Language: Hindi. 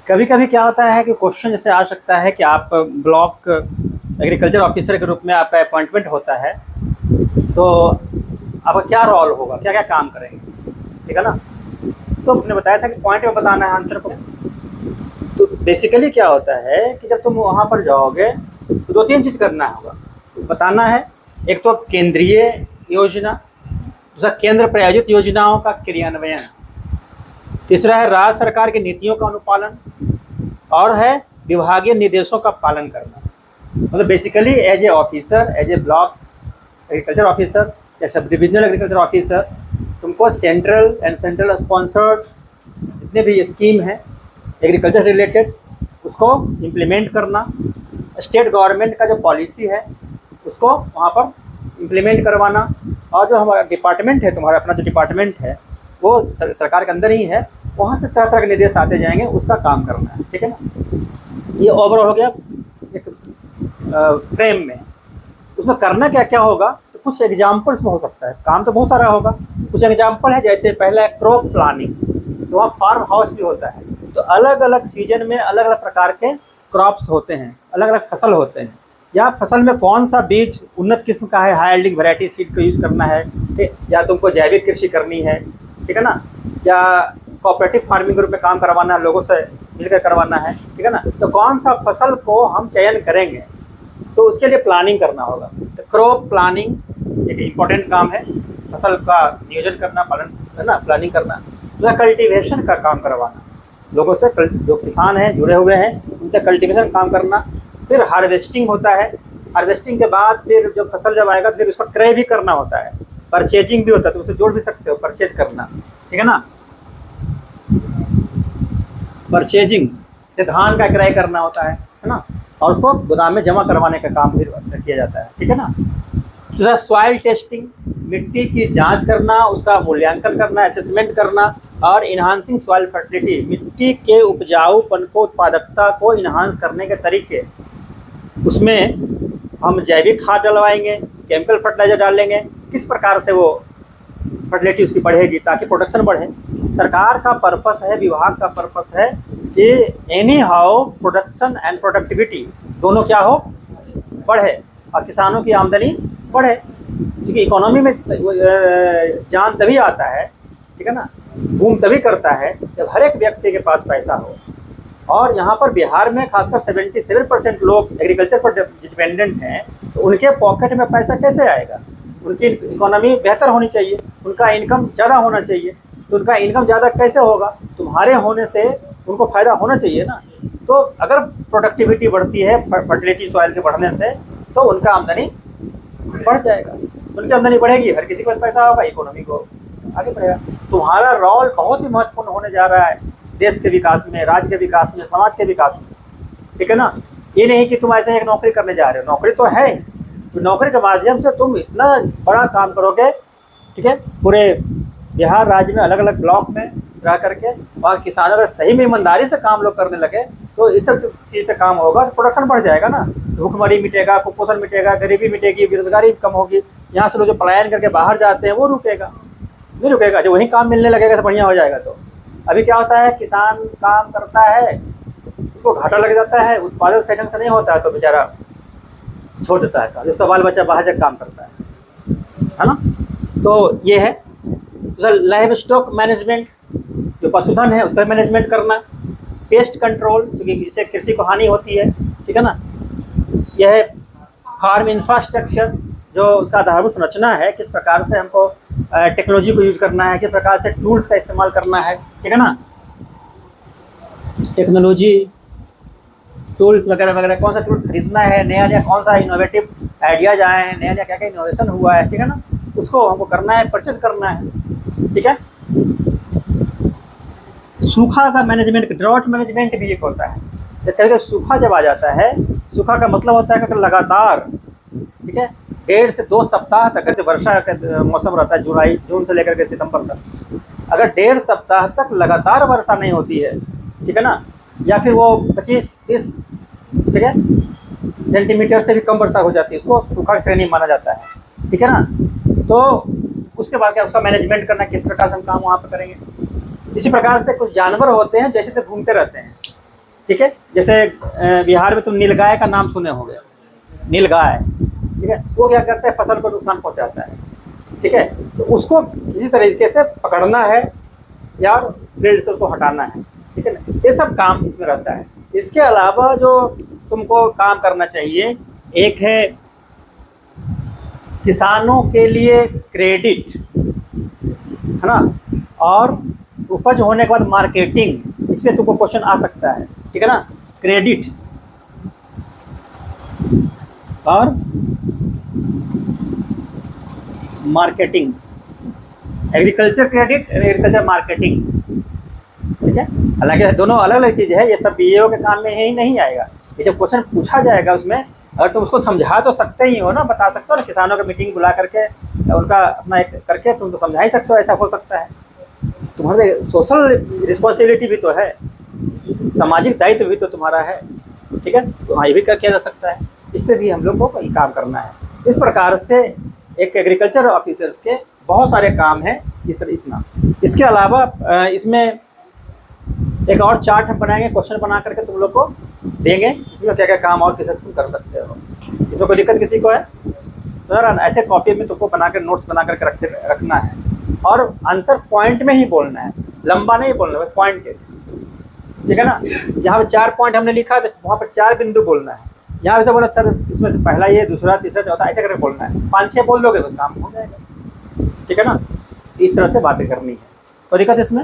कभी कभी क्या होता है कि क्वेश्चन जैसे आ सकता है कि आप ब्लॉक एग्रीकल्चर ऑफिसर के रूप में आपका अपॉइंटमेंट होता है, तो आपका क्या रोल होगा, क्या क्या काम करेंगे, ठीक है ना। तो आपने बताया था कि पॉइंट में बताना है आंसर को। तो बेसिकली क्या होता है कि जब तुम वहाँ पर जाओगे तो दो तीन चीज़ करना होगा, बताना है। एक तो केंद्रीय योजना, दूसरा केंद्र प्रायोजित योजनाओं का क्रियान्वयन, तीसरा है राज्य सरकार की नीतियों का अनुपालन, और है विभागीय निर्देशों का पालन करना। मतलब basically as a officer, as a block agriculture officer या सब डिविजनल एग्रीकल्चर ऑफिसर, तुमको सेंट्रल एंड सेंट्रल स्पॉन्सर्ड जितने भी स्कीम हैं एग्रीकल्चर रिलेटेड उसको इम्प्लीमेंट करना, स्टेट गवर्नमेंट का जो पॉलिसी है उसको वहाँ पर इम्प्लीमेंट करवाना, और जो हमारा डिपार्टमेंट है, तुम्हारा अपना जो डिपार्टमेंट है वो सरकार के अंदर ही है, वहाँ से तरह तरह के निर्देश आते जाएंगे, उसका काम करना है, ठीक है ना। ये ओवरऑल हो गया एक फ्रेम में। उसमें करना क्या क्या होगा, तो कुछ एग्जाम्पल्स में हो सकता है, काम तो बहुत सारा होगा। कुछ एग्जाम्पल है, जैसे पहला है क्रॉप प्लानिंग, तो वहाँ फार्म हाउस भी होता है, तो अलग अलग सीजन में अलग अलग प्रकार के क्रॉप्स होते हैं, अलग अलग फसल होते हैं, या फसल में कौन सा बीज उन्नत किस्म का है, हाई यील्डिंग वैरायटी सीड को यूज़ करना है, या तुमको जैविक कृषि करनी है, ठीक है ना, या कोऑपरेटिव फार्मिंग ग्रुप में काम करवाना है, लोगों से मिलकर करवाना है, ठीक है ना। तो कौन सा फसल को हम चयन करेंगे, तो उसके लिए प्लानिंग करना होगा। तो क्रॉप प्लानिंग एक इम्पॉर्टेंट काम है, फसल का नियोजन करना, पालन करना, प्लानिंग करना। दूसरा कल्टीवेशन का काम करवाना, लोगों से जो किसान हैं जुड़े हुए हैं उनसे कल्टीवेशन काम करना। फिर हार्वेस्टिंग होता है, हार्वेस्टिंग के बाद फिर जो फसल जब आएगा तो फिर उसका क्रय भी करना होता है, परचेजिंग भी होता है, तो उसे जोड़ भी सकते हो, परचेज करना, ठीक है ना। परचेजिंग से धान का क्रय करना होता है ना, और उसको गोदाम में जमा करवाने का काम फिर किया जाता है, ठीक है ना। दूसरा सॉइल टेस्टिंग, मिट्टी की जांच करना, उसका मूल्यांकन करना, असेसमेंट करना, और इन्हांसिंग सॉइल फर्टिलिटी, मिट्टी के उपजाऊपन को, उत्पादकता को इन्हांस करने के तरीके। उसमें हम जैविक खाद डलवाएंगे, केमिकल फर्टिलाइजर डालेंगे, किस प्रकार से वो फर्टिलिटी उसकी बढ़ेगी ताकि प्रोडक्शन बढ़े। सरकार का पर्पस है, विभाग का पर्पस है कि any how production and productivity दोनों क्या हो, बढ़े, और किसानों की आमदनी बढ़े, क्योंकि इकोनॉमी में जान तभी आता है, ठीक है ना, बूम तभी करता है जब हर एक व्यक्ति के पास पैसा हो। और यहाँ पर बिहार में खासकर 77% लोग एग्रीकल्चर पर डिपेंडेंट हैं, तो उनके पॉकेट में पैसा कैसे आएगा। उनकी इकोनॉमी बेहतर होनी चाहिए, उनका इनकम ज़्यादा होना चाहिए, तो उनका इनकम ज़्यादा कैसे होगा, तुम्हारे होने से उनको फ़ायदा होना चाहिए ना। तो अगर प्रोडक्टिविटी बढ़ती है फर्टिलिटी सॉइल के बढ़ने से, तो उनका आमदनी बढ़ जाएगा, उनकी आमदनी बढ़ेगी, हर किसी के पास पैसा होगा, इकोनॉमी को आगे बढ़ेगा। तुम्हारा रोल बहुत ही महत्वपूर्ण होने जा रहा है देश के विकास में, राज्य के विकास में, समाज के विकास में, ठीक है ना। ये नहीं कि तुम ऐसे एक नौकरी करने जा रहे हो, नौकरी तो है ही, तो नौकरी के माध्यम से तुम इतना बड़ा काम करोगे, ठीक है। पूरे बिहार राज्य में अलग अलग ब्लॉक में रह करके, और किसानों अगर सही में ईमानदारी से काम लोग करने लगे तो इस सब चीज़ पे काम होगा, तो प्रोडक्शन बढ़ जाएगा ना, भूखमरी मिटेगा, कुपोषण मिटेगा, गरीबी मिटेगी, बेरोजगारी कम होगी। यहाँ से लोग जो पलायन करके बाहर जाते हैं वो रुकेगा, नहीं रुकेगा, जब वहीं काम मिलने लगेगा तो बढ़िया हो जाएगा। तो अभी क्या होता है, किसान काम करता है, उसको घाटा लग जाता है, उत्पादन सही ढंग से नहीं होता है, तो बेचारा छोड़ देता है, उसका बाल बच्चा बाहर जाकर काम करता है ना। तो ये है। दूसरा लाइव स्टॉक मैनेजमेंट, जो पशुधन है उसका मैनेजमेंट करना, पेस्ट कंट्रोल, क्योंकि इससे कृषि को हानि होती है, ठीक है ना। यह है फार्म इंफ्रास्ट्रक्चर, जो उसका आधारभूत संरचना है, किस प्रकार से हमको टेक्नोलॉजी को यूज करना है, किस प्रकार से टूल्स का इस्तेमाल करना है, ठीक है ना। टेक्नोलॉजी टूल्स वगैरह वगैरह, कौन सा टूल खरीदना है, नया नया कौन सा इनोवेटिव आइडियाज आए हैं, नया नया क्या क्या इनोवेशन हुआ है, ठीक है ना, उसको हमको करना है, परचेज करना है, ठीक है। सूखा का मैनेजमेंट, ड्रॉट मैनेजमेंट भी एक होता है। जैसे सूखा जब आ जाता है, सूखा का मतलब होता है कि लगातार, ठीक है, 1.5 से 2 सप्ताह तक, जो वर्षा का मौसम रहता है जून से लेकर के सितंबर तक, अगर 1.5 सप्ताह तक लगातार वर्षा नहीं होती है, ठीक है ना, या फिर वो 25-30, ठीक है, सेंटीमीटर से भी कम वर्षा हो जाती है, उसको सूखा श्रेणी माना जाता है, ठीक है ना। तो उसके बाद क्या, उसका मैनेजमेंट करना, किस प्रकार से हम काम वहाँ पर करेंगे। इसी प्रकार से कुछ जानवर होते हैं जैसे तो घूमते रहते हैं, ठीक है। जैसे बिहार में तुम नीलगाय का नाम सुने होंगे, नीलगाय, ठीक है, वो क्या करता है, फसल को नुकसान पहुंचाता है, ठीक है। तो उसको इसी तरीके से पकड़ना है या फील्ड से उसको हटाना है, ठीक है ना। ये सब काम इसमें रहता है। इसके अलावा जो तुमको काम करना चाहिए, एक है किसानों के लिए क्रेडिट, है ना, और उपज होने के बाद मार्केटिंग, इस पे तुमको क्वेश्चन आ सकता है, ठीक है ना। क्रेडिट और marketing, agriculture credit, agriculture marketing, ठीक है। हालांकि दोनों अलग अलग चीज़ है, ये सब बीएओ के काम में ही नहीं आएगा। ये जब क्वेश्चन पूछा जाएगा उसमें अगर तुम उसको समझा तो सकते ही हो ना, बता सकते हो ना, किसानों की मीटिंग बुला करके उनका अपना एक करके तुम तो समझा ही सकते हो, ऐसा हो सकता है। तुम्हारे सोशल रिस्पॉन्सिबिलिटी भी तो है, सामाजिक दायित्व भी तो तुम्हारा है, ठीक है। तो हाँ, ये भी किया जा सकता है, इस पर भी हम लोग को ये काम करना है। इस प्रकार से एक एग्रीकल्चर ऑफिसर्स के बहुत सारे काम हैं, इस तरह इतना। इसके अलावा इसमें एक और चार्ट हम बनाएंगे, क्वेश्चन बना करके तुम लोग को देंगे, इसमें क्या क्या काम और किसी तुम कर सकते हो। इसमें कोई दिक्कत किसी को है? सर ऐसे कॉपी में तुमको बना कर नोट्स बना करके रखना है, और आंसर पॉइंट में ही बोलना है, लंबा नहीं बोलना है, पॉइंट के, ठीक है ना। जहाँ पे 4 पॉइंट हमने लिखा तो वहाँ पर 4 बिंदु बोलना है। यहाँ से बोला सर इसमें से पहला ये, दूसरा, तीसरा, चौथा, ऐसे करके बोलना है। 5-6 बोल दोगे तो काम हो जाएगा, ठीक है ना। इस तरह से बातें करनी है। कोई दिक्कत इसमें?